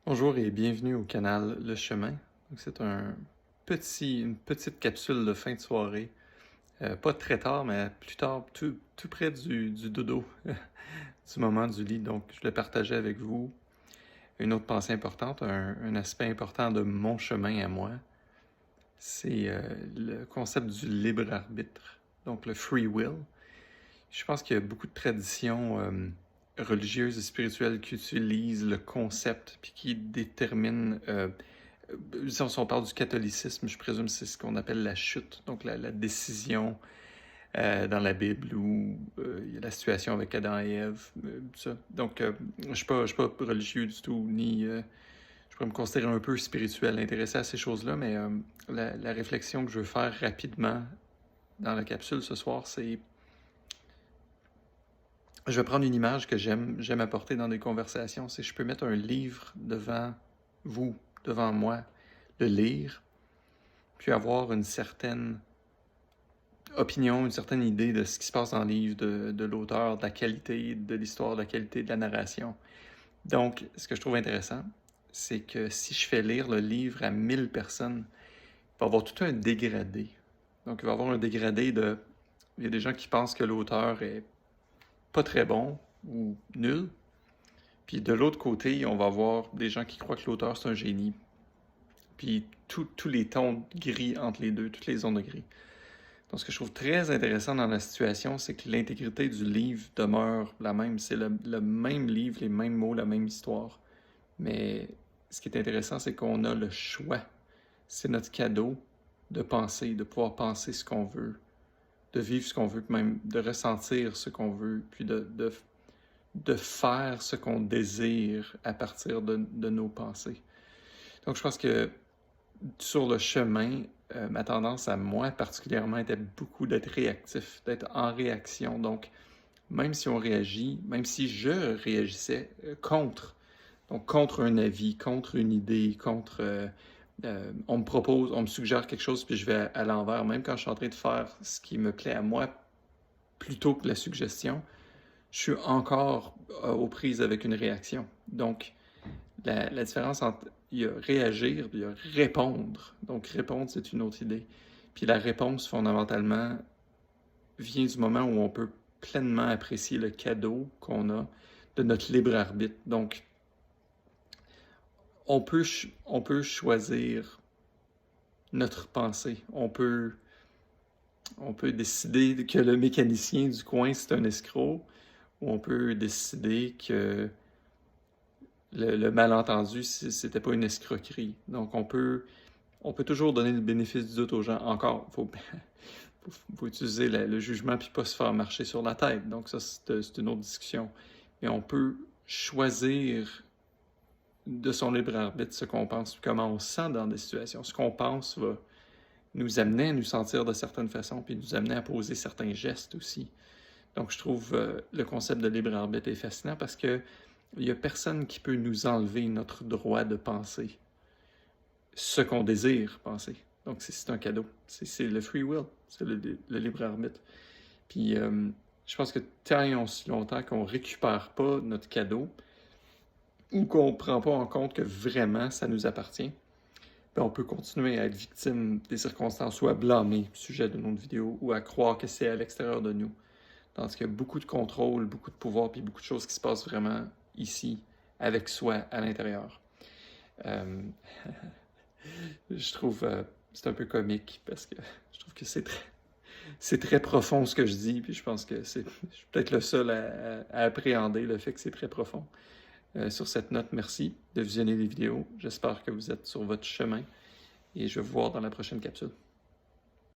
Bonjour et bienvenue au canal Le Chemin. Donc c'est une petite capsule de fin de soirée. Pas très tard, mais plus tard, tout près du dodo, du moment du lit. Donc je le partageais avec vous. Une autre pensée importante, un aspect important de mon chemin à moi, c'est le concept du libre arbitre, donc le free will. Je pense qu'il y a beaucoup de traditions religieuses et spirituelles qui utilisent le concept puis qui déterminent. Si on parle du catholicisme, je présume que c'est ce qu'on appelle la chute, donc la décision dans la Bible où il y a la situation avec Adam et Ève, tout ça. Donc, je ne suis pas religieux du tout, ni je pourrais me considérer un peu spirituel, intéressé à ces choses-là, mais la réflexion que je veux faire rapidement dans la capsule ce soir, c'est je vais prendre une image que j'aime apporter dans des conversations, c'est que je peux mettre un livre devant vous, devant moi, le lire, puis avoir une certaine opinion, une certaine idée de ce qui se passe dans le livre, de l'auteur, de la qualité de l'histoire, de la qualité de la narration. Donc, ce que je trouve intéressant, c'est que si je fais lire le livre à 1000 personnes, il va y avoir tout un dégradé. Donc, il va y avoir un dégradé de... Il y a des gens qui pensent que l'auteur est pas très bon ou nul. Puis de l'autre côté, on va avoir des gens qui croient que l'auteur, c'est un génie. Puis tous les tons gris entre les deux, toutes les zones de gris. Donc, ce que je trouve très intéressant dans la situation, c'est que l'intégrité du livre demeure la même. C'est le même livre, les mêmes mots, la même histoire. Mais ce qui est intéressant, c'est qu'on a le choix. C'est notre cadeau de penser, de pouvoir penser ce qu'on veut, de vivre ce qu'on veut, même de ressentir ce qu'on veut, puis de faire ce qu'on désire à partir de nos pensées. Donc, je pense que sur le chemin, ma tendance à moi particulièrement était beaucoup d'être réactif, d'être en réaction. Donc, même si on réagit, même si je réagissais contre un avis, contre une idée, on me propose, on me suggère quelque chose, puis je vais à l'envers, même quand je suis en train de faire ce qui me plaît à moi, plutôt que la suggestion, je suis encore aux prises avec une réaction. Donc, la différence entre il y a réagir et il y a répondre. Donc, répondre, c'est une autre idée. Puis la réponse, fondamentalement, vient du moment où on peut pleinement apprécier le cadeau qu'on a de notre libre arbitre. Donc, on peut choisir notre pensée. On peut décider que le mécanicien du coin, c'est un escroc, ou on peut décider que le malentendu, c'était pas une escroquerie. Donc, on peut toujours donner le bénéfice du doute aux gens. Encore, faut utiliser le jugement puis pas se faire marcher sur la tête. Donc, ça, c'est une autre discussion. Mais on peut choisir de son libre arbitre ce qu'on pense, comment on se sent dans des situations. Ce qu'on pense va nous amener à nous sentir de certaines façons, puis nous amener à poser certains gestes aussi. Donc, je trouve le concept de libre arbitre est fascinant parce que il n'y a personne qui peut nous enlever notre droit de penser ce qu'on désire penser. Donc, c'est un cadeau. C'est le free will, c'est le libre arbitre. Puis, je pense que tant et aussi longtemps qu'on ne récupère pas notre cadeau ou qu'on ne prend pas en compte que vraiment ça nous appartient, ben on peut continuer à être victime des circonstances ou à blâmer le sujet de notre vidéo ou à croire que c'est à l'extérieur de nous. Tandis qu'il y a beaucoup de contrôle, beaucoup de pouvoir, puis beaucoup de choses qui se passent vraiment ici, avec soi, à l'intérieur. Je trouve c'est un peu comique parce que je trouve que c'est très profond ce que je dis, puis je pense que je suis peut-être le seul à appréhender le fait que c'est très profond. Sur cette note, merci de visionner les vidéos. J'espère que vous êtes sur votre chemin et je vais vous voir dans la prochaine capsule.